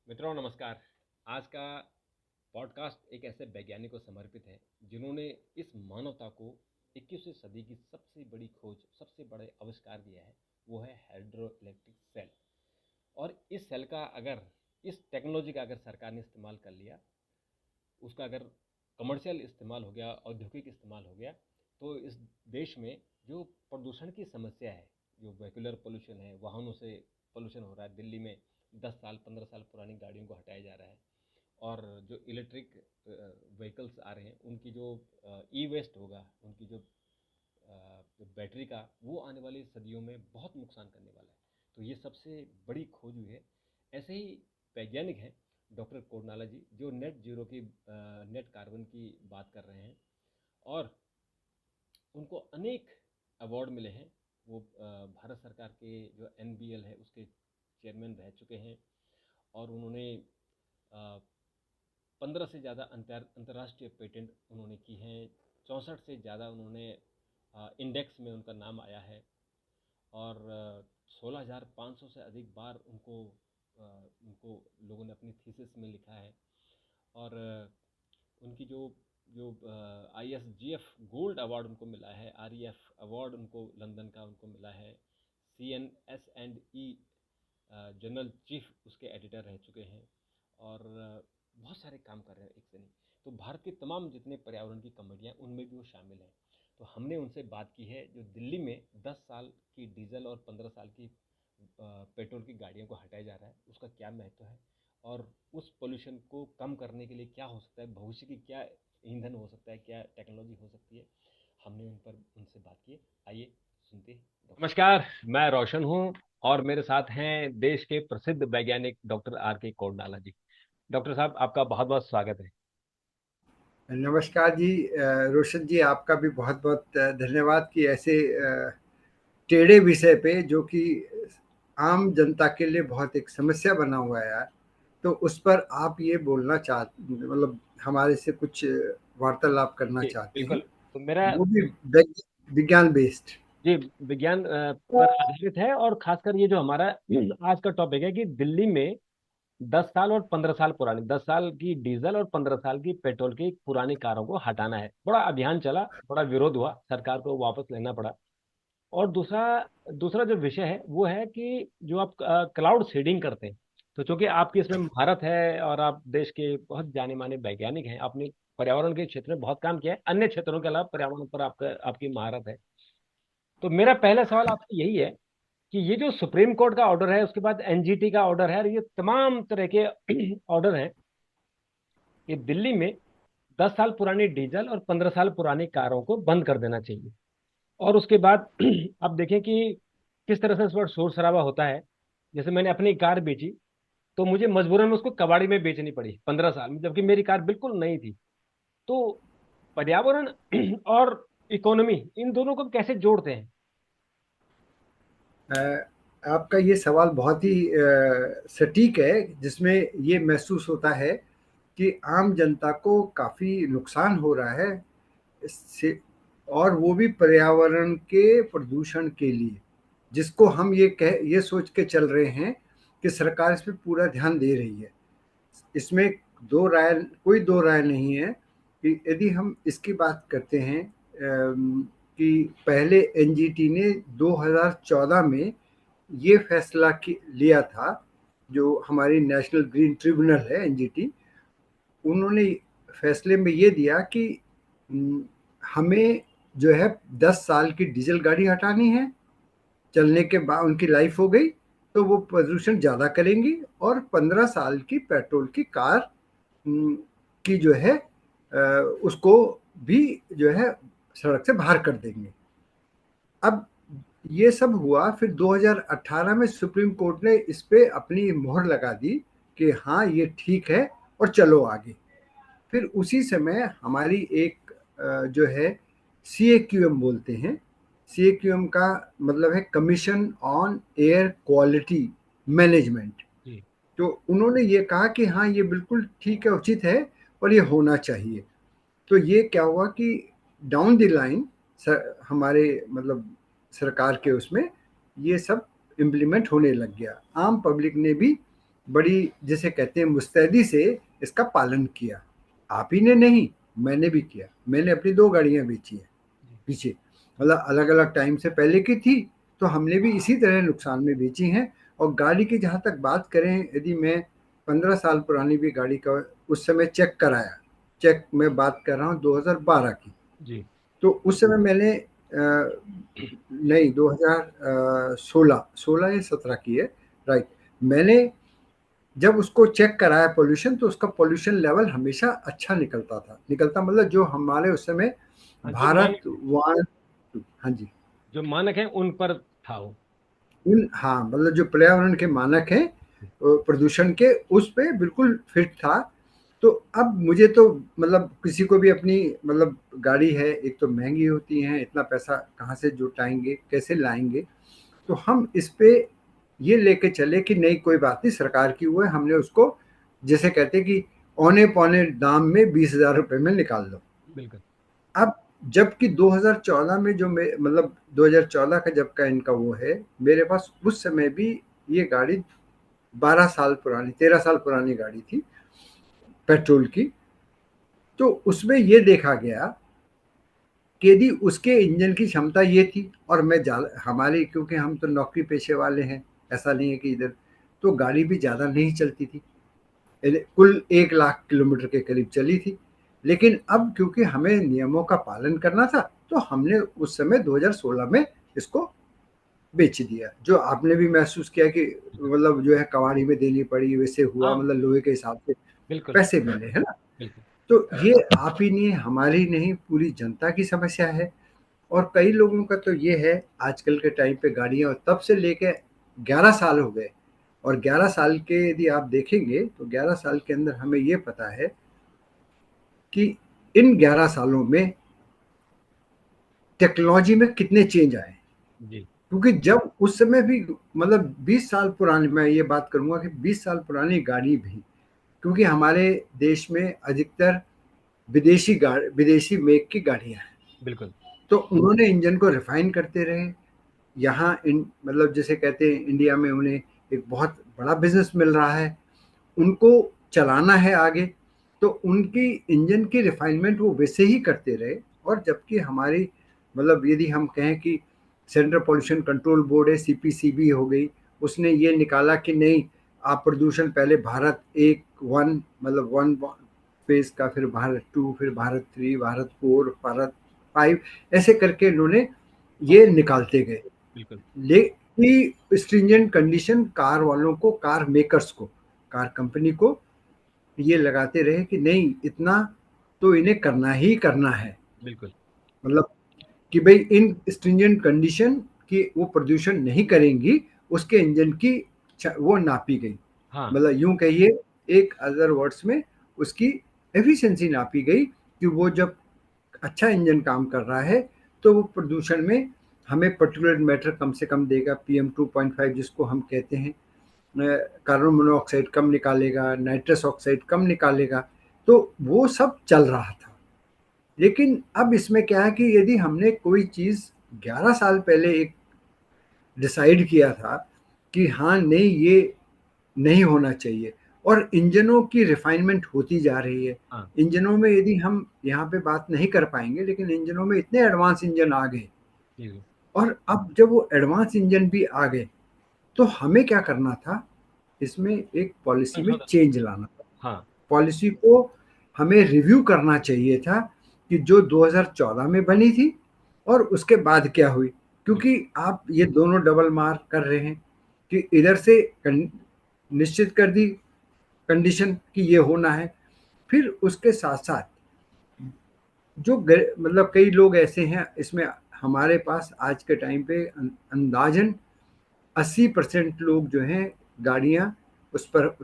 मित्रों नमस्कार। आज का पॉडकास्ट एक ऐसे वैज्ञानिक को समर्पित है जिन्होंने इस मानवता को 21वीं सदी की सबसे बड़ी खोज, सबसे बड़े आविष्कार दिया है। वो है हाइड्रो इलेक्ट्रिक सेल। और इस सेल का अगर, इस टेक्नोलॉजी का अगर सरकार ने इस्तेमाल कर लिया, उसका अगर कमर्शियल इस्तेमाल हो गया, औद्योगिक इस्तेमाल हो गया, तो इस देश में जो प्रदूषण की समस्या है, जो वेहिकुलर पोल्यूशन है, वाहनों से पोल्यूशन हो रहा है, दिल्ली में 10 साल 15 साल पुरानी गाड़ियों को हटाया जा रहा है, और जो इलेक्ट्रिक व्हीकल्स आ रहे हैं उनकी जो ई वेस्ट होगा, उनकी जो बैटरी का, वो आने वाली सदियों में बहुत नुकसान करने वाला है। तो ये सबसे बड़ी खोज हुई है। ऐसे ही वैज्ञानिक हैं डॉक्टर कोडनाला जी, जो नेट जीरो की, नेट कार्बन की बात कर रहे हैं, और उनको अनेक अवार्ड मिले हैं। वो भारत सरकार के जो NBL है उसके चेयरमैन रह चुके हैं, और उन्होंने 15 से ज़्यादा अंतर्राष्ट्रीय पेटेंट उन्होंने की हैं। 64 से ज़्यादा उन्होंने इंडेक्स में उनका नाम आया है, और 16,500 से अधिक बार उनको लोगों ने अपनी थीसिस में लिखा है। और उनकी जो जो ISGF गोल्ड अवार्ड उनको मिला है, REF अवार्ड उनको लंदन का उनको मिला है। CNS&E जनरल चीफ उसके एडिटर रह चुके हैं, और बहुत सारे काम कर रहे हैं एक से नहीं। तो भारत के तमाम जितने पर्यावरण की कमेटियाँ, उनमें भी वो शामिल हैं। तो हमने उनसे बात की है, जो दिल्ली में 10 साल की डीजल और 15 साल की पेट्रोल की गाड़ियों को हटाया जा रहा है, उसका क्या महत्व है, और उस पोल्यूशन को कम करने के लिए क्या हो सकता है, भविष्य की क्या ईंधन हो सकता है, क्या टेक्नोलॉजी हो सकती है। हमने उनसे बात की। आइए सुनते हैं। नमस्कार, मैं रोशन हूँ, और मेरे साथ हैं देश के प्रसिद्ध वैज्ञानिक डॉक्टर R.K. कोडनाला जी। डॉक्टर साहब, आपका बहुत बहुत स्वागत है। नमस्कार जी। रोशन जी, आपका भी बहुत बहुत धन्यवाद कि ऐसे टेढ़े विषय पे, जो कि आम जनता के लिए बहुत एक समस्या बना हुआ है यार, तो उस पर आप ये बोलना मतलब हमारे से कुछ वार्तालाप करना जी चाहते हैं, बिल्कुल। तो मेरा वो भी विज्ञान बेस्ड। जी विज्ञान पर आधारित है, और खासकर ये जो हमारा आज का टॉपिक है कि दिल्ली में 10 साल और 15 साल पुरानी, 10 साल की डीजल और 15 साल की पेट्रोल की पुरानी कारों को हटाना है। बड़ा अभियान चला, बड़ा विरोध हुआ, सरकार को वापस लेना पड़ा। और दूसरा दूसरा जो विषय है वो है कि जो आप क्लाउड सीडिंग करते हैं, तो चूंकि आपकी इसमें महारत है, और आप देश के बहुत जाने माने वैज्ञानिक हैं, आपने पर्यावरण के क्षेत्र में बहुत काम किया है, अन्य क्षेत्रों के अलावा पर्यावरण पर आपकी महारत है। तो मेरा पहला सवाल आपसे यही है कि ये जो सुप्रीम कोर्ट का ऑर्डर है, उसके बाद NGT का ऑर्डर है, और ये तमाम तरह के ऑर्डर हैं कि दिल्ली में 10 साल पुरानी डीजल और 15 साल पुरानी कारों को बंद कर देना चाहिए। और उसके बाद अब देखें कि किस तरह से इस पर शोर शराबा होता है। जैसे मैंने अपनी कार बेची, तो मुझे मजबूरन उसको कबाड़ी में बेचनी पड़ी 15 साल में, जबकि मेरी कार बिल्कुल नई थी। तो पर्यावरण और इकोनॉमी, इन दोनों को कैसे जोड़ते हैं? आपका ये सवाल बहुत ही सटीक है, जिसमें ये महसूस होता है कि आम जनता को काफ़ी नुकसान हो रहा है इससे, और वो भी पर्यावरण के प्रदूषण के लिए, जिसको हम ये सोच के चल रहे हैं कि सरकार इस पे पूरा ध्यान दे रही है। इसमें कोई दो राय नहीं है कि यदि हम इसकी बात करते हैं, कि पहले NGT ने 2014 में ये फैसला लिया था। जो हमारी नेशनल ग्रीन ट्रिब्यूनल है, NGT, उन्होंने फैसले में ये दिया कि हमें जो है 10 साल की डीजल गाड़ी हटानी है। चलने के बाद उनकी लाइफ हो गई, तो वो प्रदूषण ज़्यादा करेंगी, और 15 साल की पेट्रोल की कार की जो है उसको भी जो है सड़क से बाहर कर देंगे। अब ये सब हुआ, फिर 2018 में सुप्रीम कोर्ट ने इस पे अपनी मोहर लगा दी कि हाँ ये ठीक है और चलो आगे। फिर उसी समय हमारी एक जो है CAQM बोलते हैं। CAQM का मतलब है commission on air quality management. जी। तो उन्होंने ये कहा कि हाँ ये बिल्कुल ठीक है, उचित है, और ये होना चाहिए। तो ये क्या हुआ कि डाउन द लाइन हमारे मतलब सरकार के उसमें ये सब इम्प्लीमेंट होने लग गया। आम पब्लिक ने भी बड़ी जिसे कहते हैं मुस्तैदी से इसका पालन किया। आप ही ने नहीं, मैंने भी किया। मैंने अपनी 2 गाड़ियाँ बेची हैं जी। पीछे, मतलब अलग-अलग टाइम से पहले की थी, तो हमने भी इसी तरह नुकसान में बेची हैं। और गाड़ी की जहाँ तक बात करें, यदि मैं 15 साल पुरानी भी गाड़ी का उस समय चेक कराया, चेक मैं बात कर रहा हूँ 2012 की, जी। तो उस समय मैंने नहीं 2016 16 या 17 की है, राइट। मैंने जब उसको चेक कराया पॉल्यूशन, तो उसका पॉल्यूशन लेवल हमेशा अच्छा निकलता था, निकलता मतलब जो हमारे उस समय हाँ, भारत वन, हाँ जी, जो मानक है उन पर था वो। उन, हाँ मतलब जो पर्यावरण के मानक हैं प्रदूषण के, उस पे बिल्कुल फिट था। तो अब मुझे तो मतलब किसी को भी अपनी मतलब गाड़ी है, एक तो महंगी होती है, इतना पैसा कहाँ से जुटाएंगे, कैसे लाएंगे। तो हम इस पे ये लेके चले कि नहीं कोई बात नहीं, सरकार की वो है, हमने उसको जैसे कहते हैं कि औने पौने दाम में 20,000 रुपये में निकाल दो। बिल्कुल। अब जबकि 2014 में जो मैं मतलब 2014 का जब का इनका वो है, मेरे पास उस समय भी ये गाड़ी 12 साल पुरानी, 13 साल पुरानी गाड़ी थी पेट्रोल की। तो उसमें ये देखा गया कि यदि उसके इंजन की क्षमता ये थी, और मैं हमारी क्योंकि हम तो नौकरी पेशे वाले हैं, ऐसा नहीं है कि इधर, तो गाड़ी भी ज़्यादा नहीं चलती थी, कुल 1 लाख किलोमीटर के करीब चली थी। लेकिन अब क्योंकि हमें नियमों का पालन करना था, तो हमने उस समय 2016 में इसको बेच दिया। जो आपने भी महसूस किया कि मतलब जो है कबाड़ी में देनी पड़ी, वैसे हुआ, हाँ, मतलब लोहे के हिसाब से बिल्कुल। पैसे मिले, है ना? बिल्कुल। तो ये आप ही नहीं, हमारी नहीं, पूरी जनता की समस्या है। और कई लोगों का तो ये है, आजकल के टाइम पे गाड़ियाँ तब से लेके 11 साल हो गए, और 11 साल के यदि आप देखेंगे तो 11 साल के अंदर हमें ये पता है कि इन 11 सालों में टेक्नोलॉजी में कितने चेंज आए। जी। क्योंकि जब उस समय भी मतलब 20 साल पुरानी, मैं ये बात करूँगा कि 20 साल पुरानी गाड़ी भी, क्योंकि हमारे देश में अधिकतर विदेशी मेक की गाड़ियाँ हैं, बिल्कुल। तो उन्होंने इंजन को रिफाइन करते रहे। यहाँ इन मतलब जैसे कहते हैं इंडिया में उन्हें एक बहुत बड़ा बिजनेस मिल रहा है, उनको चलाना है आगे, तो उनकी इंजन की रिफाइनमेंट वो वैसे ही करते रहे। और जबकि हमारी मतलब यदि हम कहें कि सेंट्रल पॉल्यूशन कंट्रोल बोर्ड है, सीपीसीबी हो गई, उसने ये निकाला कि नहीं, आप प्रदूषण पहले भारत एक वन मतलब वन फेज का, फिर भारत टू, फिर Bharat three, Bharat four, Bharat five, ऐसे करके इन्होंने हाँ, ये निकालते गए। बिल्कुल। लेकिन स्ट्रिंजेंट कंडीशन कार वालों को, कार मेकर्स को, कार कंपनी को ये लगाते रहे कि नहीं, इतना तो इन्हें करना ही करना है। बिल्कुल। मतलब कि भाई इन स्ट्रिंजेंट कंडीशन की वो प्रदूषण नहीं करेंगी, उसके इंजन की वो नापी गई। हाँ। मतलब यूं कहिए, एक अदर वर्ड्स में उसकी एफिशिएंसी नापी गई कि वो जब अच्छा इंजन काम कर रहा है, तो वो प्रदूषण में हमें पर्टिकुलर मैटर कम से कम देगा, PM 2.5 जिसको हम कहते हैं, कार्बन मोनोऑक्साइड कम निकालेगा, नाइट्रस ऑक्साइड कम निकालेगा। तो वो सब चल रहा था। लेकिन अब इसमें क्या है कि यदि हमने कोई चीज़ 11 साल पहले एक डिसाइड किया था कि हाँ नहीं, ये नहीं होना चाहिए, और इंजनों की रिफाइनमेंट होती जा रही है। हाँ। इंजनों में यदि हम यहाँ पे बात नहीं कर पाएंगे, लेकिन इंजनों में इतने एडवांस इंजन आ गए, जी। जी। और अब जब वो एडवांस इंजन भी आ गए, तो हमें क्या करना था, इसमें एक पॉलिसी में संशोधन। चेंज लाना था। हाँ। पॉलिसी को हमें रिव्यू करना चाहिए था कि जो 2014 में बनी थी और उसके बाद क्या हुई। क्योंकि बिल्कुल। आप ये दोनों डबल मार कर रहे हैं कि इधर से निश्चित कर दी कंडीशन कि ये होना है, फिर उसके साथ साथ जो मतलब कई लोग ऐसे हैं इसमें, हमारे पास आज के टाइम पे अंदाजन 80% लोग जो हैं गाड़ियां उस पर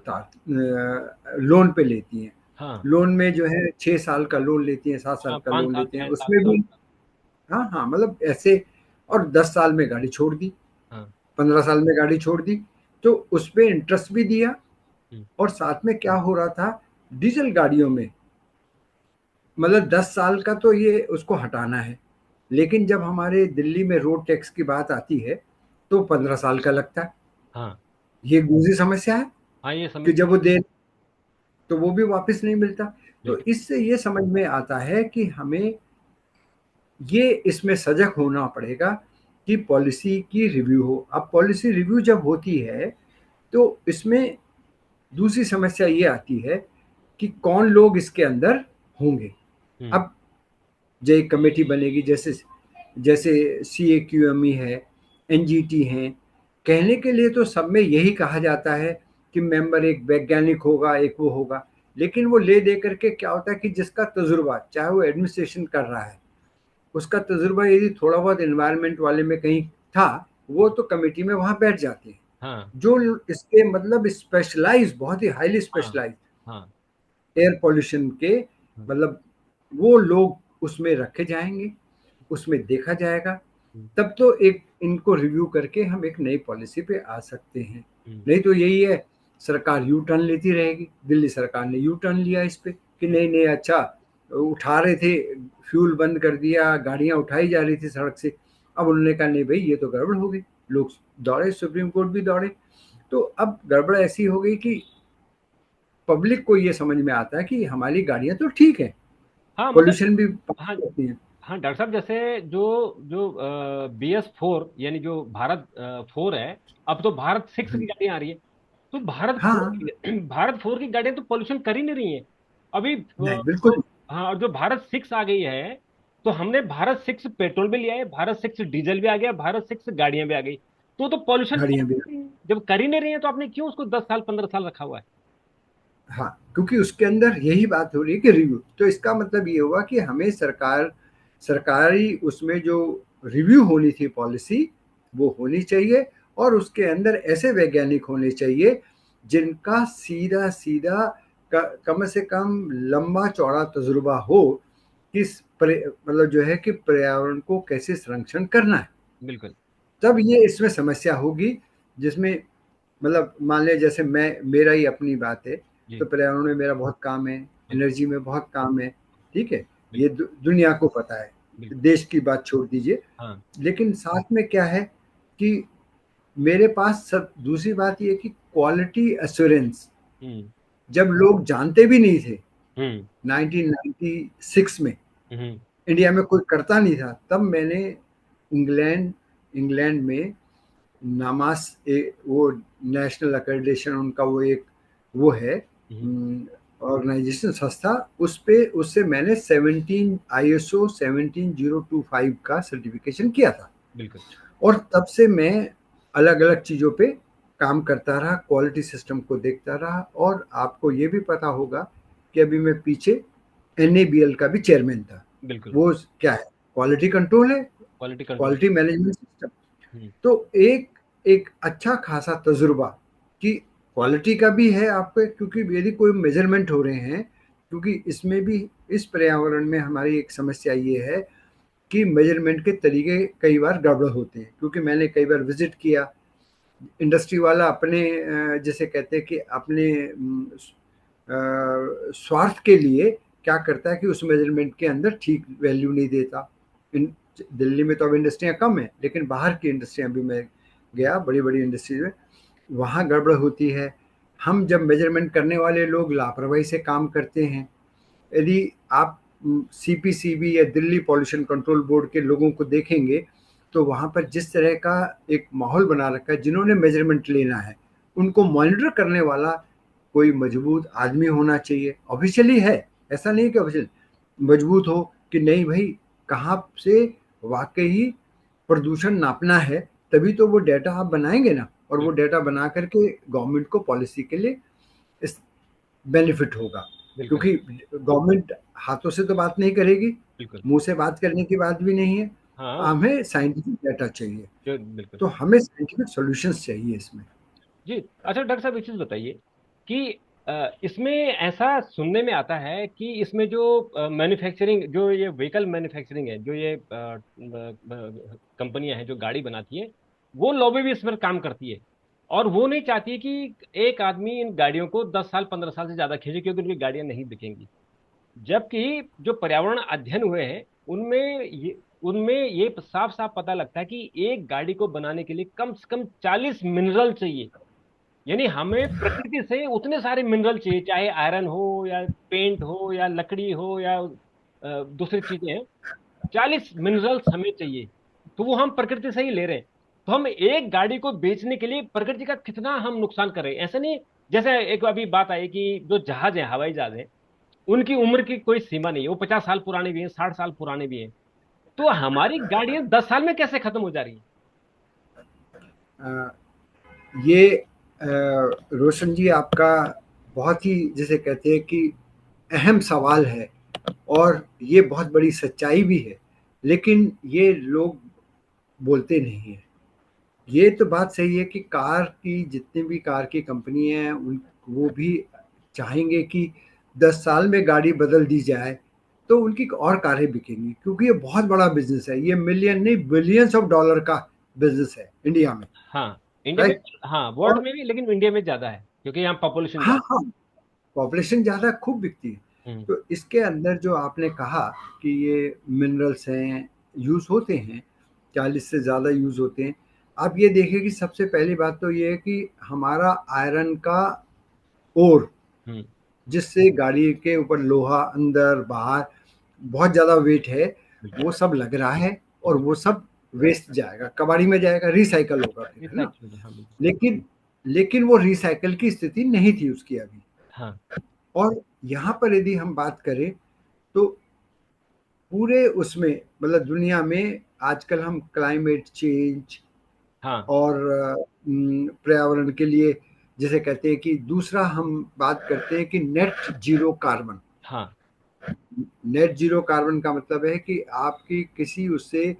लोन पे लेती हैं। हाँ। लोन में जो है 6 साल का लोन लेती हैं, 7 साल हाँ, का पाँच लोन साल लेते हैं, 6 साल उसमें का। भी हाँ हाँ मतलब ऐसे, और 10 साल में गाड़ी छोड़ दी, हाँ। 15 साल में गाड़ी छोड़ दी, तो उस पर इंटरेस्ट भी दिया। हम्म। और साथ में क्या हो रहा था, डीजल गाड़ियों में मतलब 10 साल का तो ये उसको हटाना है, लेकिन जब हमारे दिल्ली में रोड टैक्स की बात आती है, तो 15 साल का लगता है। हाँ। ये एक दूसरी समस्या है। हाँ, ये कि समझ। जब वो दे तो वो भी वापस नहीं मिलता। तो बिल्कुल। इससे ये समझ में आता है कि हमें ये इसमें सजग होना पड़ेगा कि पॉलिसी की रिव्यू हो। अब पॉलिसी रिव्यू जब होती है तो इसमें दूसरी समस्या ये आती है कि कौन लोग इसके अंदर होंगे। हम्म। अब जो एक कमेटी बनेगी, जैसे जैसे CAQME है, NGT हैं, कहने के लिए तो सब में यही कहा जाता है कि मेंबर एक वैज्ञानिक होगा, एक वो होगा। लेकिन वो ले दे करके क्या होता है कि जिसका तजुर्बा, चाहे वो एडमिनिस्ट्रेशन कर रहा है, उसका तजुर्बा यदि थोड़ा बहुत एनवायरनमेंट वाले में कहीं था, वो तो कमेटी में वहाँ बैठ जाते हैं। हाँ। जो इसके मतलब स्पेशलाइज, बहुत ही हाईली हाँ। स्पेशलाइज हाँ। एयर पॉल्यूशन के, हम्म। मतलब वो लोग उसमें रखे जाएंगे, उसमें देखा जाएगा। हम्म। तब तो एक इनको रिव्यू करके हम एक नई पॉलिसी पे आ सकते हैं। हम्म। नहीं तो यही है, सरकार यू टर्न लेती रहेगी। दिल्ली सरकार ने यू टर्न लिया इस पे कि नहीं नहीं, अच्छा उठा रहे थे, फ्यूल बंद कर दिया, गाड़ियां उठाई जा रही थी सड़क से। अब उन्होंने कहा नहीं भाई, ये तो गड़बड़ हो गई। लोग दौड़े, सुप्रीम कोर्ट भी दौड़े। तो अब गड़बड़ ऐसी हो गई कि पब्लिक को ये समझ में आता है कि हमारी गाड़ियां तो ठीक है, हाँ, मतलब। पोल्यूशन भी पास हाँ। करती हैं। हाँ, डॉक्टर साहब, जैसे जो जो BS4 यानी जो भारत 4 है, अब तो भारत 6 की गाड़ियां आ रही है। तो भारत फोर हाँ, की भारत 4 की गाड़ियां तो पोल्यूशन कर ही नहीं रही हैं अभी नहीं बिल्कुल। हाँ, और जो भारत 6 आ गई है, तो हमने भारत 6 पेट्रोल भी लिया है, भारत 6 डीजल भी आ गया, भारत 6 गाड़ियां भी आ गई। तो पोल्यूशन कर गाड़ियां ही भी। नहीं रही हैं। जब कर ही नहीं रही है तो आपने क्यों उसको 10 साल 15 साल रखा हुआ है? हाँ, क्योंकि उसके अंदर यही बात हो रही है कि रिव्यू, तो इसका मतलब ये हुआ कि हमें सरकारी उसमें जो रिव्यू होनी थी पॉलिसी, वो होनी चाहिए। और उसके अंदर ऐसे वैज्ञानिक होने चाहिए जिनका सीधा सीधा कम से कम लंबा चौड़ा तजुर्बा हो, मतलब जो है कि पर्यावरण को कैसे संरक्षण करना है। बिल्कुल। तब ये इसमें समस्या होगी, जिसमें मतलब मान लिया जैसे मैं, मेरा ही अपनी बात है, तो जी। पर्यावरण में मेरा बहुत काम है, बिल्कुल। एनर्जी में बहुत काम है, ठीक है, ये बिल्कुल। दुनिया को पता है, बिल्कुल। देश की बात छोड़ दीजिए। हाँ। लेकिन साथ में क्या है कि मेरे पास सब, दूसरी बात ये कि क्वालिटी एश्योरेंस, हम्म। जब लोग जानते भी नहीं थे हम्म। 1996 में, हम्म। इंडिया में कोई करता नहीं था, तब मैंने इंग्लैंड इंग्लैंड में नामास, वो नेशनल अक्रेडिटेशन उनका, वो एक वो है हम्म। ऑर्गेनाइजेशन, संस्था, उस पे उससे मैंने 17 ISO 17025 का सर्टिफिकेशन किया था। बिल्कुल। और तब से मैं अलग अलग चीज़ों पे काम करता रहा, क्वालिटी सिस्टम को देखता रहा। और आपको ये भी पता होगा कि अभी मैं पीछे NABL का भी चेयरमैन था। बिल्कुल। वो क्या है, क्वालिटी कंट्रोल है, quality control. Quality management system. हम्म। तो एक एक अच्छा खासा तजुर्बा कि क्वालिटी का भी है आपको, क्योंकि यदि कोई मेजरमेंट हो रहे हैं, क्योंकि इसमें भी, इस पर्यावरण में हमारी एक समस्या ये है कि मेजरमेंट के तरीके कई बार गड़बड़ होते हैं। क्योंकि मैंने कई बार विजिट किया, इंडस्ट्री वाला अपने जैसे कहते हैं कि अपने स्वार्थ के लिए क्या करता है कि उस मेजरमेंट के अंदर ठीक वैल्यू नहीं देता। इन दिल्ली में तो अब इंडस्ट्रियां कम है, लेकिन बाहर की इंडस्ट्रियां भी, मैं गया बड़ी बड़ी इंडस्ट्रीज में, वहाँ गड़बड़ होती है। हम जब मेजरमेंट करने वाले लोग लापरवाही से काम करते हैं, यदि आप CPCB या दिल्ली पॉल्यूशन कंट्रोल बोर्ड के लोगों को देखेंगे, तो वहाँ पर जिस तरह का एक माहौल बना रखा है, जिन्होंने मेजरमेंट लेना है उनको मॉनिटर करने वाला कोई मजबूत आदमी होना चाहिए। ऑफिशियली है, ऐसा नहीं कि ऑफिशियल मजबूत हो कि नहीं भाई, कहाँ से वाकई प्रदूषण नापना है, तभी तो वो डेटा आप बनाएंगे ना। और वो डेटा बना करके गवर्नमेंट को पॉलिसी के लिए इस बेनिफिट होगा। बिल्कुल। क्योंकि गवर्नमेंट हाथों से तो बात नहीं करेगी, बिल्कुल। मुंह से बात करने की बात भी नहीं है। हाँ। हमें साइंटिफिक डाटा चाहिए, बिल्कुल। तो हमें साइंटिफिक सॉल्यूशंस चाहिए इसमें। जी। अच्छा, डॉक्टर साहब, एक चीज बताइए कि इसमें ऐसा सुनने में आता है कि इसमें जो मैन्युफैक्चरिंग, जो ये व्हीकल मैन्युफैक्चरिंग है, जो ये कंपनियां हैं जो गाड़ी बनाती हैं, वो लॉबी भी इस पर काम करती है। और वो नहीं चाहती कि एक आदमी इन गाड़ियों को 10 साल 15 साल से ज्यादा खींचे, क्योंकि उनकी गाड़ियां नहीं बिकेंगी। जबकि जो पर्यावरण अध्ययन हुए हैं, उनमें ये साफ साफ पता लगता है कि एक गाड़ी को बनाने के लिए कम से कम 40 मिनरल चाहिए। यानी हमें प्रकृति से उतने सारे मिनरल चाहिए, चाहे आयरन हो या पेंट हो या लकड़ी हो या दूसरी चीजें हैं। 40 मिनरल्स हमें चाहिए, तो वो हम प्रकृति से ही ले रहे हैं। तो हम एक गाड़ी को बेचने के लिए प्रकृति का कितना हम नुकसान कर रहे हैं, ऐसा नहीं। जैसे एक अभी बात आई कि जो जहाज है, हवाई जहाज है, उनकी उम्र की कोई सीमा नहीं है, वो 50 साल पुराने भी हैं, 60 साल पुराने भी हैं। तो हमारी गाड़ियां 10 साल में कैसे खत्म हो जा रही हैं? अ, ये रोशन जी, आपका बहुत ही जिसे कहते हैं कि अहम सवाल है, और ये बहुत बड़ी सच्चाई भी है, लेकिन ये लोग बोलते नहीं हैं। ये तो बात सही है कि कार की जितनी भी कार की कंपनी हैं, उन वो भी चाहेंगे कि 10 साल में गाड़ी बदल दी जाए, तो उनकी और कारें बिकेंगी, क्योंकि ये बहुत बड़ा बिजनेस है। ये मिलियन नहीं, बिलियंस ऑफ डॉलर का बिजनेस है इंडिया में। हाँ, इंडिया में। राइट। हाँ, वर्ल्ड और में भी, लेकिन इंडिया में ज्यादा है क्योंकि यहाँ पॉपुलेशन हाँ ज्यादा हाँ, पॉपुलेशन ज़्यादा खूब बिकती है। है। तो इसके अंदर जो आपने कहा कि ये मिनरल्स हैं, यूज़ होते हैं, 40 से ज़्यादा यूज़ होते हैं। आप ये देखिए कि सबसे पहली बात तो ये है कि हमारा आयरन का ओर, हम्म। जिससे गाड़ी के ऊपर लोहा अंदर बाहर बहुत ज़्यादा वेट है, बिल्कुल। वो सब लग रहा है, और बिल्कुल। वो सब वेस्ट जाएगा, कबाड़ी में जाएगा, रिसाइकल होगा फिर, है ना? रिसाइकिल में, हाँ बिल्कुल। लेकिन लेकिन वो रिसाइकल की स्थिति नहीं थी उसकी अभी। हाँ। और यहाँ पर यदि हम बात करें, तो पूरे उसमें मतलब दुनिया में आजकल हम क्लाइमेट चेंज हाँ। और पर्यावरण के लिए जिसे कहते हैं कि दूसरा हम बात करते हैं कि नेट जीरो कार्बन। हाँ। नेट जीरो कार्बन का मतलब है कि आपकी किसी उससे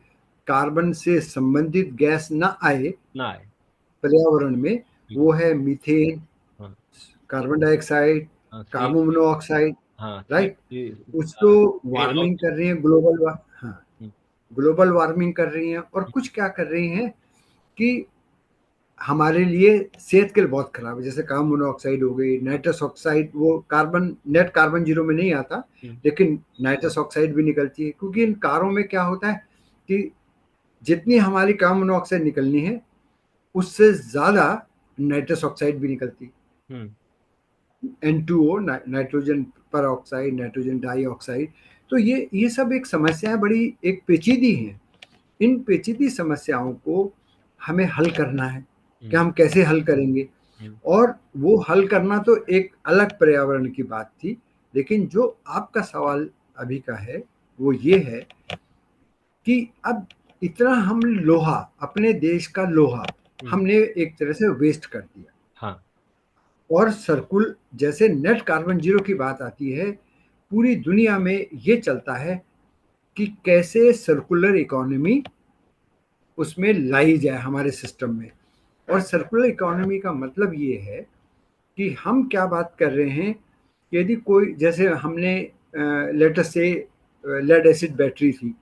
कार्बन से संबंधित गैस ना आए ना आए। पर्यावरण में। बिल्कुल। वो है मीथेन, हाँ। कार्बन डाइऑक्साइड, हाँ, सी। Carbon monoxide. हाँ, सी। राइट। उसको ग्रीन वार्मिंग हाउस। कर रही है, हाँ, ग्लोबल वार्मिंग कर रही हैं, और कुछ क्या कर रही हैं कि हमारे लिए सेहत के लिए बहुत खराब है। जैसे कार्बन मोनोऑक्साइड हो गई, नाइट्रस ऑक्साइड, वो कार्बन नेट कार्बन जीरो में नहीं आता, लेकिन नाइट्रस ऑक्साइड भी निकलती है, क्योंकि इन कारों में क्या होता है कि जितनी हमारी कार्बन मोनोऑक्साइड निकलनी है, उससे ज़्यादा नाइट्रस ऑक्साइड भी निकलती है। N2O, नाइट्रोजन पर ऑक्साइड, नाइट्रोजन डाइऑक्साइड। तो ये सब एक समस्या बड़ी एक पेचीदी है। इन पेचीदी समस्याओं को हमें हल करना है, कि हम कैसे हल करेंगे। और वो हल करना तो एक अलग पर्यावरण की बात थी, लेकिन जो आपका सवाल अभी का है वो ये है कि अब इतना हम लोहा, अपने देश का लोहा हमने एक तरह से वेस्ट कर दिया। हाँ। और सर्कुल जैसे नेट कार्बन जीरो की बात आती है, पूरी दुनिया में ये चलता है कि कैसे सर्कुलर इकोनॉमी उसमें लाई जाए हमारे सिस्टम में। और सर्कुलर इकोनॉमी का मतलब ये है कि हम क्या बात कर रहे हैं कि यदि कोई, जैसे हमने लेटर से लेड एसिड बैटरी थी,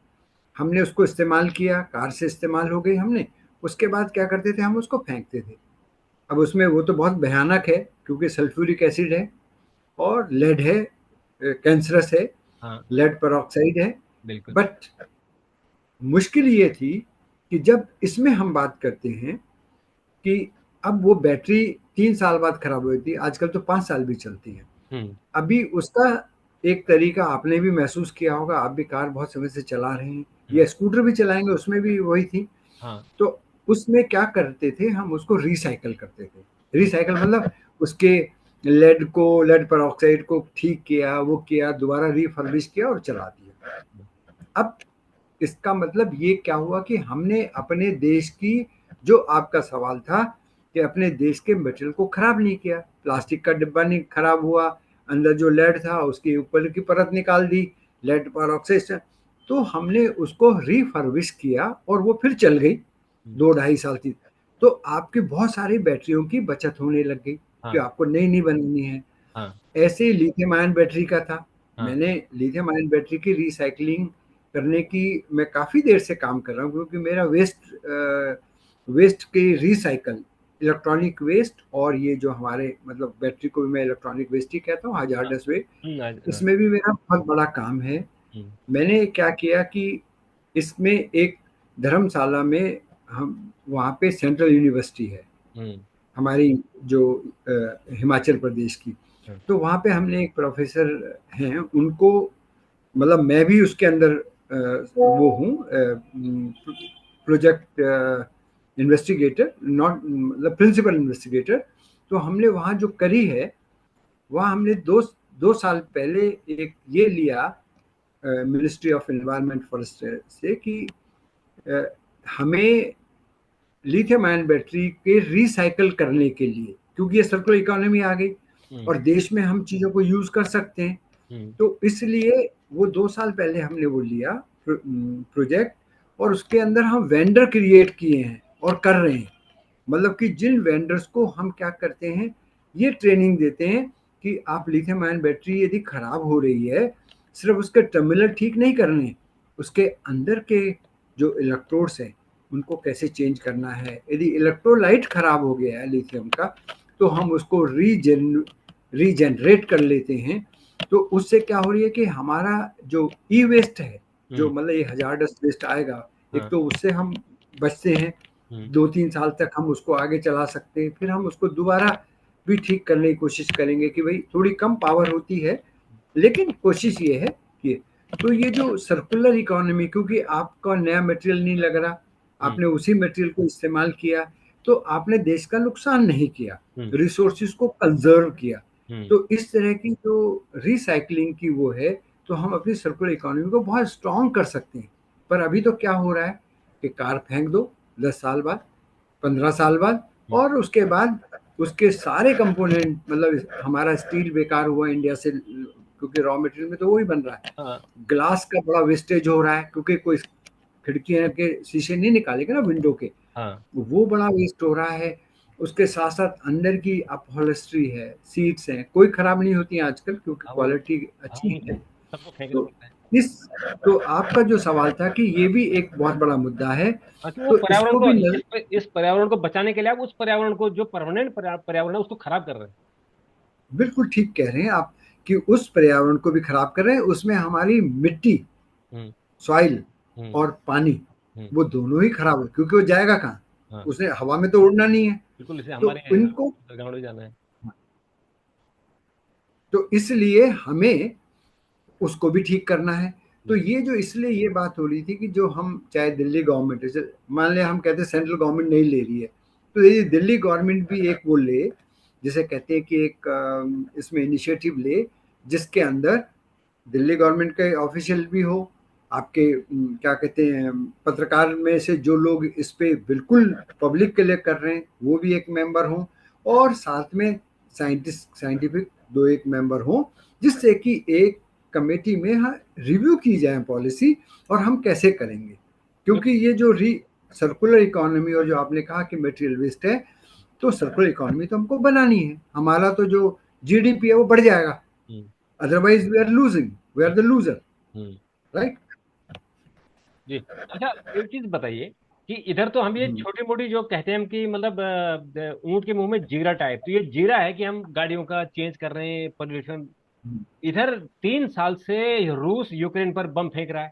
हमने उसको इस्तेमाल किया, कार से इस्तेमाल हो गई हमने, उसके बाद क्या करते थे, हम उसको फेंकते थे। अब उसमें वो तो बहुत भयानक है, क्योंकि सल्फ्यूरिक एसिड है और लेड है, कैंसरस है, हाँ लेड पर ऑक्साइड है। बिल्कुल। बट मुश्किल ये थी कि जब इसमें हम बात करते हैं कि अब वो बैटरी 3 साल बाद खराब हुई थी, आजकल तो 5 साल भी चलती है। हम्म। अभी उसका एक तरीका आपने भी महसूस किया होगा, आप भी कार बहुत समय से चला रहे हैं, हम्म। या स्कूटर भी चलाएंगे, उसमें भी वही थी। हाँ। तो उसमें क्या करते थे, हम उसको रिसाइकल करते थे। रिसाइकल मतलब उसके लेड पर ऑक्साइड को ठीक किया, वो किया, दोबारा रिफर्बिश किया और चला दिया। अब इसका मतलब ये क्या हुआ कि हमने अपने देश की, जो आपका सवाल था, कि अपने देश के मटेरियल को खराब नहीं किया। प्लास्टिक का डिब्बा नहीं खराब हुआ, अंदर जो लेड था उसके ऊपर की परत निकाल दी, लेड पर ऑक्साइड। तो हमने उसको रिफर्बिश किया और वो फिर चल गई 2 ढाई साल की। तो आपकी बहुत सारी बैटरियों की बचत होने लग गई, कि हाँ। आपको नई नहीं बनानी है। हाँ। ऐसे ही लिथियम आयन बैटरी का था। हाँ। मैंने लिथियम आयन बैटरी की रिसाइकलिंग करने की मैं काफ़ी देर से काम कर रहा हूँ, क्योंकि मेरा वेस्ट की रिसाइकल, इलेक्ट्रॉनिक वेस्ट, और ये जो हमारे मतलब बैटरी को भी मैं इलेक्ट्रॉनिक वेस्ट ही कहता हूँ, हाँ। हजार्डस वेस्ट, हाँ। इसमें भी मेरा बहुत बड़ा काम है। हम्म। मैंने क्या किया कि इसमें एक धर्मशाला में, हम वहाँ पे सेंट्रल यूनिवर्सिटी है, हम्म। हमारी जो हिमाचल प्रदेश की। हाँ। तो वहाँ पे हमने एक प्रोफेसर हैं, उनको मतलब मैं भी उसके अंदर वो हूँ, प्रोजेक्ट इन्वेस्टिगेटर, नॉट मतलब प्रिंसिपल इन्वेस्टिगेटर। तो हमने वहाँ जो करी है, वहाँ हमने दो दो साल पहले एक ये लिया मिनिस्ट्री ऑफ एनवायरनमेंट फॉरेस्ट से कि अ, हमें लिथियम आयन बैटरी के रिसाइकल करने के लिए, क्योंकि ये सर्कुलर इकोनॉमी आ गई हम्म। और देश में हम चीज़ों को यूज़ कर सकते हैं। हम्म। तो इसलिए वो 2 साल पहले हमने वो लिया प्रोजेक्ट, और उसके अंदर हम वेंडर क्रिएट किए हैं और कर रहे हैं। मतलब कि जिन वेंडर्स को हम क्या करते हैं, ये ट्रेनिंग देते हैं कि आप लिथियम आयन बैटरी यदि खराब हो रही है, सिर्फ उसके टर्मिनल ठीक नहीं करने, उसके अंदर के जो इलेक्ट्रोड्स हैं उनको कैसे चेंज करना है। यदि इलेक्ट्रोलाइट खराब हो गया है लिथियम का, तो हम उसको रीजनरेट कर लेते हैं। तो उससे क्या हो रही है कि हमारा जो ई वेस्ट है, जो हम्म। मतलब ये हजारडस वेस्ट आएगा, एक हाँ। तो उससे हम बचते हैं, हम्म। 2-3 साल तक हम उसको आगे चला सकते हैं, फिर हम उसको दोबारा भी ठीक करने की कोशिश करेंगे कि भाई थोड़ी कम पावर होती है, लेकिन कोशिश ये है कि तो ये जो सर्कुलर इकोनॉमी, क्योंकि आपका नया मटेरियल नहीं लग रहा, हम्म। आपने उसी मटेरियल को इस्तेमाल किया, तो आपने देश का नुकसान नहीं किया, हम्म। रिसोर्सेज को कंजर्व किया। हम्म। तो इस तरह की जो रिसाइकलिंग की वो है, तो हम अपनी सर्कुलर इकोनॉमी को बहुत स्ट्रांग कर सकते हैं। पर अभी तो क्या हो रहा है कि कार फेंक दो 10 साल बाद, 15 साल बाद, हम्म। और उसके बाद उसके सारे कंपोनेंट, मतलब हमारा स्टील बेकार हुआ इंडिया से, क्योंकि रॉ मटेरियल में तो वही बन रहा है। हाँ। ग्लास का बड़ा वेस्टेज हो रहा है, क्योंकि कोई खिड़कियां के शीशे नहीं निकालेगा ना विंडो के, हाँ। वो बड़ा वेस्ट हो रहा है। उसके साथ साथ अंदर की अपहोल्स्ट्री है, सीट्स हैं, कोई खराब नहीं होती हैं आजकल, क्योंकि हाँ, वो क्वालिटी हाँ अच्छी उनको है। सबको फेंकना तो पड़ता है। इस तो आपका जो सवाल था कि ये भी एक बहुत बड़ा मुद्दा है, हाँ, कि वो तो पर्यावरण इसको को भी नजर, इस पर्यावरण को बचाने के लिए आप उस पर्यावरण को जो परमानेंट पर्यावरण है उसको खराब कर रहे हैं। बिल्कुल ठीक कह रहे हैं आप कि उस पर्यावरण को भी खराब कर रहे हैं। उसमें हमारी मिट्टी, हम्म। सॉइल हम्म। और पानी, हम्म। वो दोनों ही खराब है, क्योंकि वो जाएगा कहाँ? हाँ, उसने हवा में तो उड़ना नहीं है। बिल्कुल इसे तो हमारे इनको, ग्राउंड में जाना है। तो इसलिए हमें उसको भी ठीक करना है। तो हम्म। ये जो इसलिए ये बात हो रही थी कि जो हम चाहे दिल्ली गवर्नमेंट है, मान लिया हम कहते हैं सेंट्रल गवर्नमेंट नहीं ले रही है, तो ये दिल्ली गवर्नमेंट भी एक वो ले, जिसे कहते हैं कि एक इसमें इनिशिएटिव ले, जिसके अंदर दिल्ली गवर्नमेंट के ऑफिशियल भी हो, आपके क्या कहते हैं पत्रकार में से जो लोग इस पे बिल्कुल पब्लिक के लिए कर रहे हैं वो भी एक मेंबर हों, और साथ में साइंटिफिक दो एक मेंबर हों, जिससे कि एक कमेटी में हाँ रिव्यू की जाए पॉलिसी, और हम कैसे करेंगे। क्योंकि बिल्कुल। ये जो री सर्कुलर इकोनॉमी, और जो आपने कहा कि मटेरियल वेस्ट है, तो सर्कुलर इकोनॉमी तो हमको बनानी है। हमारा तो जो जीडीपी है वो बढ़ जाएगा, हम्म। Otherwise we are losing, we are the loser, हम्म। राइट। जी। अच्छा, एक चीज बताइए कि इधर तो हम ये छोटी मोटी जो कहते हैं हम कि मतलब ऊंट के मुंह में जीरा टाइप, तो ये जीरा है कि हम गाड़ियों का चेंज कर रहे हैं पोल्यूशन। इधर 3 साल से रूस यूक्रेन पर बम फेंक रहा है,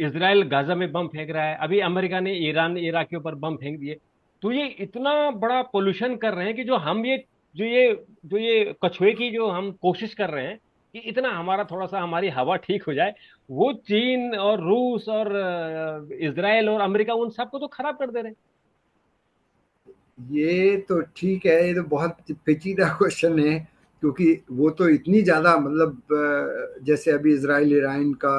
इसराइल गाजा में बम फेंक रहा है, अभी अमेरिका ने ईरान इराक के ऊपर बम फेंक दिए। तो ये इतना बड़ा पोल्यूशन कर रहे हैं कि जो ये कछुए की जो हम कोशिश कर रहे हैं कि इतना हमारा थोड़ा सा हमारी हवा ठीक हो जाए, वो चीन और रूस और इसराइल और अमेरिका उन सबको तो खराब कर दे रहे हैं। ये तो ठीक है, ये तो बहुत पेचीदा क्वेश्चन है, क्योंकि वो तो इतनी ज़्यादा मतलब जैसे अभी इसराइल ईरान का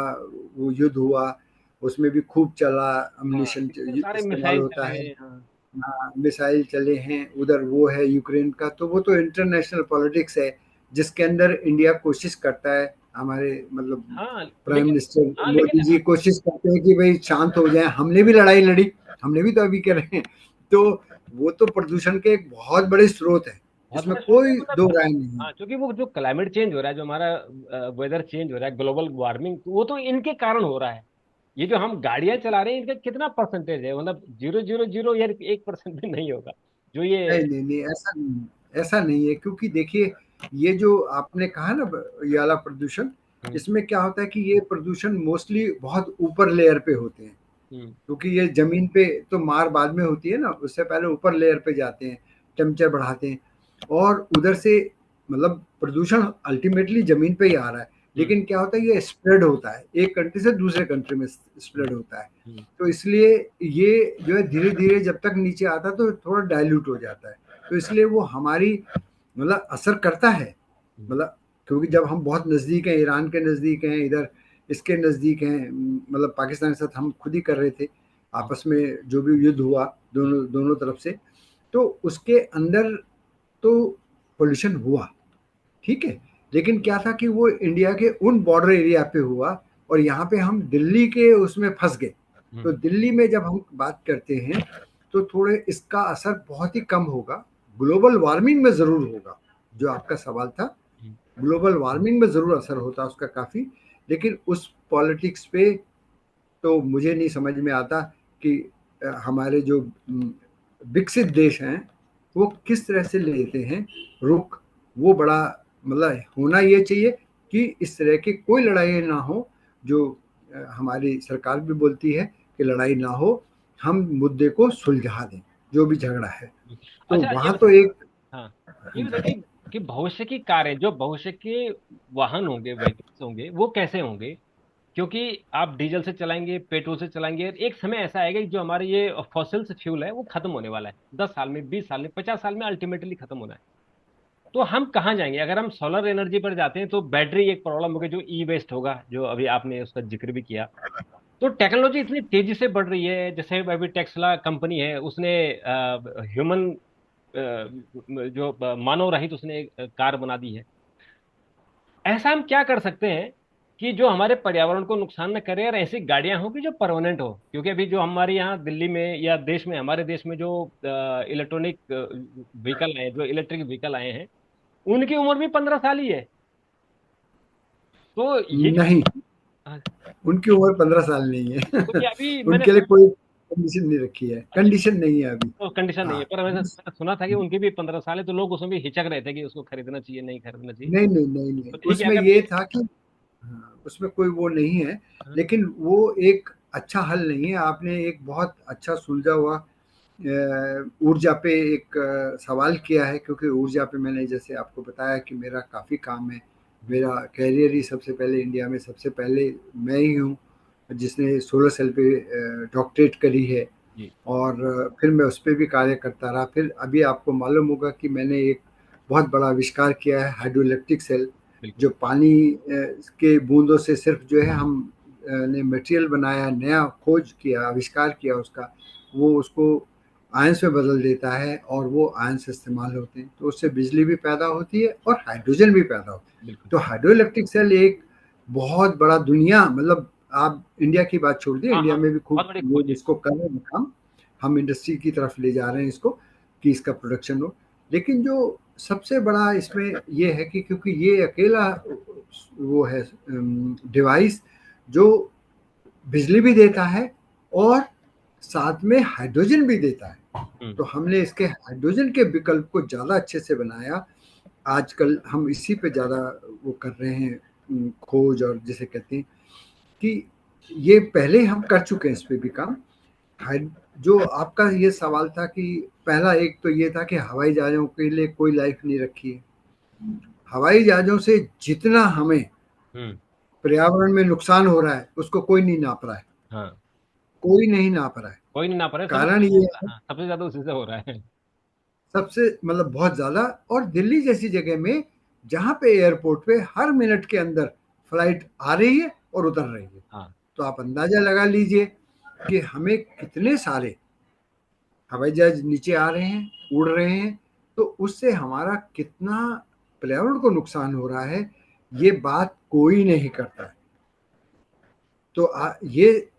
वो युद्ध हुआ, उसमें भी खूब चला, हाँ, अम्यूनिशन कितने सारे इस्तेमाल मिसाइल होता चले है। हैं। हाँ। हाँ, मिसाइल चले हैं, उधर वो है यूक्रेन का, तो वो तो इंटरनेशनल पॉलिटिक्स है, जिसके अंदर इंडिया कोशिश करता है, हमारे मतलब हाँ प्राइम लेकिन मिनिस्टर हाँ लेकिन मोदी जी कोशिश करते हैं कि भाई शांत हो जाए। हमने भी लड़ाई लड़ी, हमने भी तो अभी कर रहे हैं। तो वो तो प्रदूषण के एक बहुत बड़े स्रोत है, बहुत इसमें बड़ा स्रोत है कोई दो मतलब। राय नहीं है। हाँ, क्योंकि वो जो क्लाइमेट चेंज हो रहा है, जो हमारा वेदर चेंज हो रहा है, ग्लोबल वार्मिंग, वो तो इनके कारण हो रहा है। ये जो हम गाड़ियां चला रहे हैं इनका कितना परसेंटेज है, मतलब 0.000 यार 1% भी नहीं होगा जो ये। नहीं नहीं नहीं, ऐसा नहीं है, ऐसा नहीं है, क्योंकि देखिए ये जो आपने कहा ना ये वाला प्रदूषण, हम्म। इसमें क्या होता है कि ये प्रदूषण मोस्टली बहुत ऊपर लेयर पे होते हैं, हम्म। क्योंकि ये जमीन पे तो मार बाद में होती है ना, उससे पहले ऊपर लेयर पे जाते हैं। टेम्परेचर बढ़ाते हैं, और उधर से मतलब प्रदूषण अल्टीमेटली जमीन पे ही आ रहा है, लेकिन क्या होता है, ये स्प्रेड होता है, एक कंट्री से दूसरे कंट्री में स्प्रेड होता है। तो इसलिए ये जो है धीरे धीरे जब तक नीचे आता है तो थोड़ा डाइल्यूट हो जाता है, तो इसलिए वो हमारी मतलब असर करता है, मतलब क्योंकि जब हम बहुत नज़दीक हैं, ईरान के नज़दीक हैं, इधर इसके नज़दीक हैं, मतलब पाकिस्तान के साथ हम खुद ही कर रहे थे आपस में जो भी युद्ध हुआ दोनों दोनों तरफ से, तो उसके अंदर तो पोल्यूशन हुआ, ठीक है, लेकिन क्या था कि वो इंडिया के उन बॉर्डर एरिया पे हुआ, और यहाँ पे हम दिल्ली के उसमें फंस गए। तो दिल्ली में जब हम बात करते हैं तो थोड़े इसका असर बहुत ही कम होगा, ग्लोबल वार्मिंग में ज़रूर होगा, जो आपका सवाल था, ग्लोबल वार्मिंग में ज़रूर असर होता है उसका काफ़ी, लेकिन उस पॉलिटिक्स पे तो मुझे नहीं समझ में आता कि हमारे जो विकसित देश हैं वो किस तरह से लेते हैं रुख, वो बड़ा मतलब होना ये चाहिए कि इस तरह की कोई लड़ाई ना हो, जो हमारी सरकार भी बोलती है कि लड़ाई ना हो, हम मुद्दे को सुलझा दें जो भी झगड़ा है, तो अच्छा, ये वहाँ तो बताइए। एक हाँ, ये बताइए कि भविष्य की कारें, जो भविष्य के वाहन होंगे, व्हीकल्स होंगे, वो कैसे होंगे? क्योंकि आप डीजल से चलाएंगे, पेट्रोल से चलाएंगे, एक समय ऐसा आएगा कि जो हमारे ये फॉसिल्स फ्यूल है वो खत्म होने वाला है, 10 साल में, 20 साल में, 50 साल में अल्टीमेटली खत्म होना है। तो हम कहाँ जाएंगे? अगर हम सोलर एनर्जी पर जाते हैं तो बैटरी एक प्रॉब्लम होगी, जो ई वेस्ट होगा, जो अभी आपने उसका जिक्र भी किया। तो टेक्नोलॉजी इतनी तेजी से बढ़ रही है, जैसे अभी टेस्ला कंपनी है, उसने ह्यूमन जो मानव रहित उसने कार बना दी है। ऐसा हम क्या कर सकते हैं कि जो हमारे पर्यावरण को नुकसान न करे, और ऐसी गाड़ियां हों कि जो परमानेंट हो? क्योंकि अभी जो हमारे यहाँ दिल्ली में या देश में, हमारे देश में जो इलेक्ट्रॉनिक व्हीकल आए, जो इलेक्ट्रिक व्हीकल आए हैं, उनकी उम्र भी 15 साल ही है। तो ये जो नहीं, हाँ, उनकी उम्र 15 साल नहीं है। क्योंकि अभी मैंने उनके लिए कोई कंडीशन नहीं रखी है, अच्छा, कंडीशन नहीं है अभी। तो कंडीशन नहीं हाँ, है, पर मैंने सुना था कि उनकी भी 15 साल है, तो लोग उसमें भी हिचक रहे थे कि उसको खरीदना चाहिए, नहीं खरीदना चाहिए। नहीं नहीं नहीं नहीं, तो ठीक है, उसमें अगर ये ये था कि हाँ, उसमें कोई वो नहीं है, हाँ, लेकिन वो एक अच्छा हल नहीं है। आपने एक बहुत अच्छा सुलझा हुआ ऊर्जा पे एक सवाल किया है, क्योंकि ऊर्जा पे मैंने जैसे आपको बताया कि मेरा काफ़ी काम है, मेरा कैरियर ही सबसे पहले इंडिया में सबसे पहले मैं ही हूँ जिसने सोलर सेल पे डॉक्टरेट करी है, जी, और फिर मैं उस पे भी कार्य करता रहा। फिर अभी आपको मालूम होगा कि मैंने एक बहुत बड़ा आविष्कार किया है, हाइड्रो इलेक्ट्रिक सेल, बिल्कुल। जो पानी के बूंदों से सिर्फ जो है हम ने मटेरियल बनाया, नया खोज किया, आविष्कार किया उसका, वो उसको आयंस में बदल देता है, और वो आयंस इस्तेमाल होते हैं, तो उससे बिजली भी पैदा होती है और हाइड्रोजन भी पैदा होता है। बिल्कुल। तो हाइड्रो इलेक्ट्रिक सेल एक बहुत बड़ा दुनिया, मतलब आप इंडिया की बात छोड़ दिए, हाँ इंडिया हाँ, में भी बहुत खूब बड़ी खोज लोग है। इसको कर रहे हैं काम, हम इंडस्ट्री की तरफ ले जा रहे हैं इसको कि इसका प्रोडक्शन हो। लेकिन जो सबसे बड़ा इसमें ये है कि क्योंकि ये अकेला वो है डिवाइस जो बिजली भी देता है और साथ में हाइड्रोजन भी देता है, हम्म। तो हमने इसके हाइड्रोजन के विकल्प को ज़्यादा अच्छे से बनाया। आजकल हम इसी पे ज़्यादा वो कर रहे हैं, खोज, और जिसे कहते हैं कि ये पहले हम कर चुके हैं इस पे भी काम। हाइ जो आपका ये सवाल था कि पहला एक तो ये था कि हवाई जहाज़ों के लिए कोई लाइफ नहीं रखी है। हवाई जहाज़ों से जितना हमें हम्म। पर्यावरण में नुकसान हो रहा है, उसको कोई नहीं नाप रहा है, हाँ, कोई नहीं नाप रहा है। कोई नहीं ना पा रहे, कारण ये है हाँ, सबसे ज्यादा उसी से हो रहा है। सबसे मतलब बहुत ज़्यादा, और दिल्ली जैसी जगह में जहाँ पे एयरपोर्ट पे हर मिनट के अंदर फ्लाइट आ रही है और उतर रही है, हाँ, तो आप अंदाज़ा लगा लीजिए कि हमें कितने सारे हवाई जहाज नीचे आ रहे हैं, उड़ रहे हैं, तो उससे हमारा कितना पर्यावरण को नुकसान हो रहा है, ये बात कोई नहीं करता है। तो ये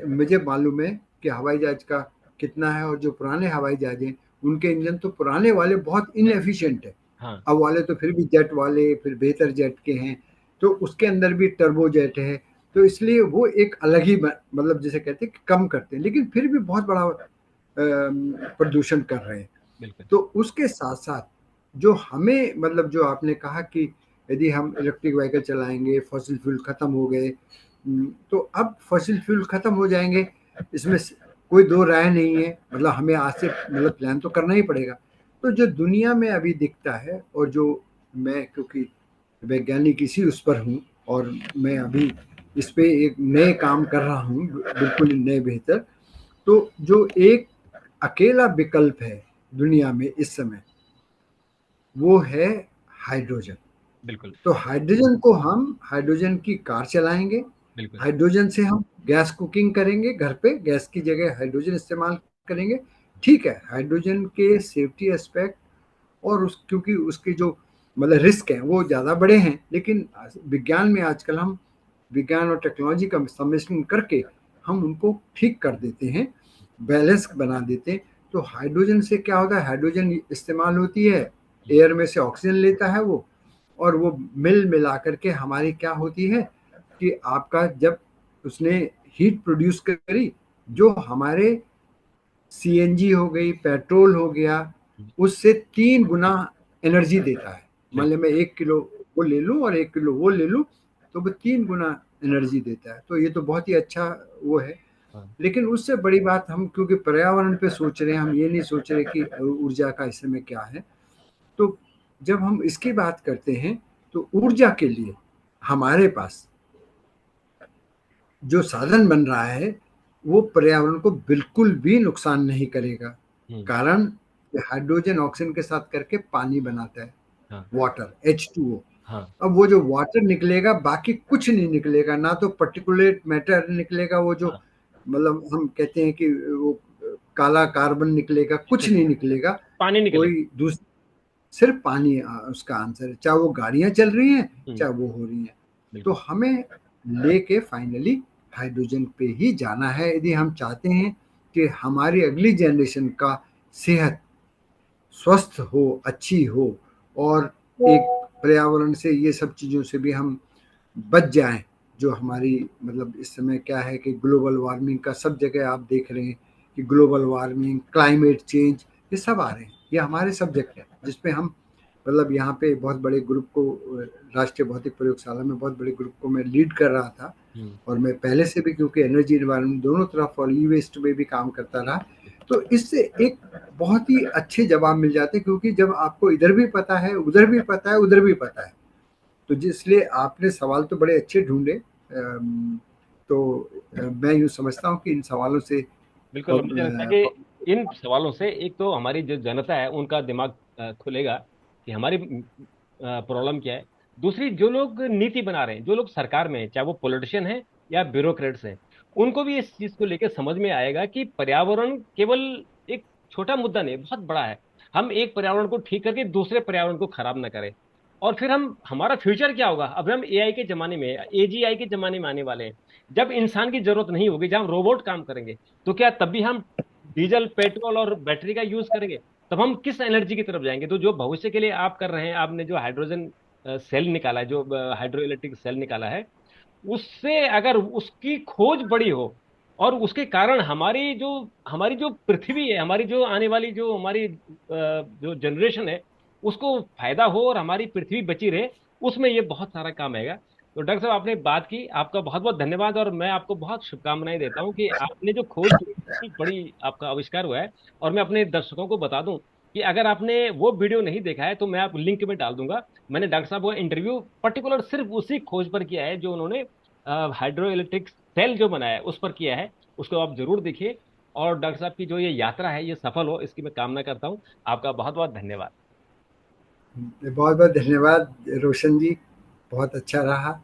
मुझे मालूम है कि हवाई जहाज का कितना है, और जो पुराने हवाई जहाज हैं उनके इंजन तो पुराने वाले बहुत इनएफिशिएंट है। हाँ, अब वाले तो फिर भी जेट वाले फिर बेहतर जेट के हैं, तो उसके अंदर भी टर्बो जेट है, तो इसलिए वो एक अलग ही मतलब जिसे कहते हैं कि कम करते हैं, लेकिन फिर भी बहुत बड़ा प्रदूषण कर रहे हैं। बिल्कुल। तो उसके साथ साथ जो हमें मतलब जो आपने कहा कि यदि हम इलेक्ट्रिक व्हीकल चलाएंगे, फॉसिल फ्यूल खत्म हो गए, तो अब फॉसिल फ्यूल खत्म हो जाएंगे, इसमें कोई दो राय नहीं है, मतलब हमें आज से मतलब प्लान तो करना ही पड़ेगा। तो जो दुनिया में अभी दिखता है, और जो मैं क्योंकि वैज्ञानिक इसी उस पर हूँ, और मैं अभी इस पे एक नए काम कर रहा हूँ, बिल्कुल नए बेहतर। तो जो एक अकेला विकल्प है दुनिया में इस समय, वो है हाइड्रोजन। बिल्कुल। तो हाइड्रोजन को हम हाइड्रोजन की कार चलाएंगे, बिल्कुल। हाइड्रोजन से हम गैस कुकिंग करेंगे, घर पे गैस की जगह हाइड्रोजन इस्तेमाल करेंगे। ठीक है, हाइड्रोजन के सेफ्टी एस्पेक्ट और उस क्योंकि उसके जो मतलब रिस्क हैं वो ज़्यादा बड़े हैं, लेकिन विज्ञान में आजकल हम विज्ञान और टेक्नोलॉजी का सम्मिश्रण करके हम उनको ठीक कर देते हैं, बैलेंस बना देते हैं। तो हाइड्रोजन से क्या होता है, हाइड्रोजन इस्तेमाल होती है, एयर में से ऑक्सीजन लेता है वो, और वो मिल मिला करके हमारी क्या होती है कि आपका जब उसने हीट प्रोड्यूस करी, जो हमारे सीएनजी हो गई, पेट्रोल हो गया, उससे 3 गुना एनर्जी देता है। मान लिया मैं 1 किलो वो ले लूँ और 1 किलो वो ले लूँ, तो वो 3 गुना एनर्जी देता है। तो ये तो बहुत ही अच्छा वो है। हाँ। लेकिन उससे बड़ी बात, हम क्योंकि पर्यावरण पे सोच रहे हैं, हम ये नहीं सोच रहे कि ऊर्जा का इस समय क्या है। तो जब हम इसकी बात करते हैं, तो ऊर्जा के लिए हमारे पास जो साधन बन रहा है, वो पर्यावरण को बिल्कुल भी नुकसान नहीं करेगा। हम्म। कारण हाइड्रोजन ऑक्सीजन के साथ करके पानी बनाता है, हाँ। Water, H2O। हाँ। अब वो जो वाटर निकलेगा, बाकी कुछ नहीं निकलेगा, ना तो पर्टिकुलेट मैटर निकलेगा, वो जो हाँ। मतलब हम कहते हैं कि वो काला कार्बन निकलेगा, कुछ नहीं निकलेगा। पानी निकलेगा। कोई दूसरी, सिर्फ पानी उसका आंसर है, चाहे वो गाड़ियां चल रही हैं, हम्म। चाहे वो हो रही हैं। तो बिल्कुल। हमें लेके फाइनली हाइड्रोजन पे ही जाना है, यदि हम चाहते हैं कि हमारी अगली जनरेशन का सेहत स्वस्थ हो, अच्छी हो, और एक पर्यावरण से, ये सब चीज़ों से भी हम बच जाएं। जो हमारी मतलब इस समय क्या है कि ग्लोबल वार्मिंग का सब जगह आप देख रहे हैं कि ग्लोबल वार्मिंग, क्लाइमेट चेंज, ये सब आ रहे हैं, ये हमारे सब्जेक्ट है जिसपे हम मतलब यहाँ पे बहुत बड़े ग्रुप को, राष्ट्रीय भौतिक प्रयोगशाला में बहुत बड़े ग्रुप को मैं लीड कर रहा था। हम्म। और मैं पहले से भी, क्योंकि एनर्जी एनवायरनमेंट दोनों तरफ और ई वेस्ट में भी काम करता रहा, तो इससे एक बहुत ही अच्छे जवाब मिल जाते हैं। क्योंकि जब आपको इधर भी पता है, उधर भी पता है, उधर भी पता है, तो इसलिए आपने सवाल तो बड़े अच्छे ढूंढे। तो मैं यूँ समझता हूँ कि इन सवालों से बिल्कुल, मुझे लगता है कि इन सवालों से एक तो हमारी जो जनता है उनका दिमाग खुलेगा कि हमारी प्रॉब्लम क्या है। दूसरी, जो लोग नीति बना रहे हैं, जो लोग सरकार में हैं, चाहे वो पॉलिटिशियन है या ब्यूरोक्रेट्स हैं, उनको भी इस चीज को लेकर समझ में आएगा कि पर्यावरण केवल एक छोटा मुद्दा नहीं, बहुत बड़ा है। हम एक पर्यावरण को ठीक करके दूसरे पर्यावरण को खराब ना करें। और फिर हम हमारा फ्यूचर क्या होगा, अब हम एआई के जमाने में, एजीआई के जमाने में आने वाले हैं, जब इंसान की जरूरत नहीं होगी, जब हम रोबोट काम करेंगे, तो क्या तब भी हम डीजल, पेट्रोल और बैटरी का यूज करेंगे? तब हम किस एनर्जी की तरफ जाएंगे? तो जो भविष्य के लिए आप कर रहे हैं, आपने जो हाइड्रोजन सेल निकाला है, जो हाइड्रो इलेक्ट्रिक सेल निकाला है, उससे अगर उसकी खोज बड़ी हो और उसके कारण हमारी जो पृथ्वी है, हमारी जो आने वाली जो हमारी जो जनरेशन है, उसको फायदा हो और हमारी पृथ्वी बची रहे, उसमें ये बहुत सारा काम आएगा। तो डॉक्टर साहब, आपने बात की, आपका बहुत बहुत धन्यवाद, और मैं आपको बहुत शुभकामनाएं देता हूं कि आपने जो खोज की, इतनी बड़ी आपका आविष्कार हुआ है। और मैं अपने दर्शकों को बता दूं कि अगर आपने वो वीडियो नहीं देखा है तो मैं आप लिंक में डाल दूंगा। मैंने डॉक्टर साहब का इंटरव्यू पर्टिकुलर सिर्फ उसी खोज पर किया है जो उन्होंने हाइड्रो इलेक्ट्रिक सेल जो बनाया है उस पर किया है। उसको आप जरूर देखिए। और डॉक्टर साहब की जो ये यात्रा है ये सफल हो, इसकी मैं कामना करता हूँ। आपका बहुत बहुत धन्यवाद। बहुत बहुत धन्यवाद रोशन जी, बहुत अच्छा रहा।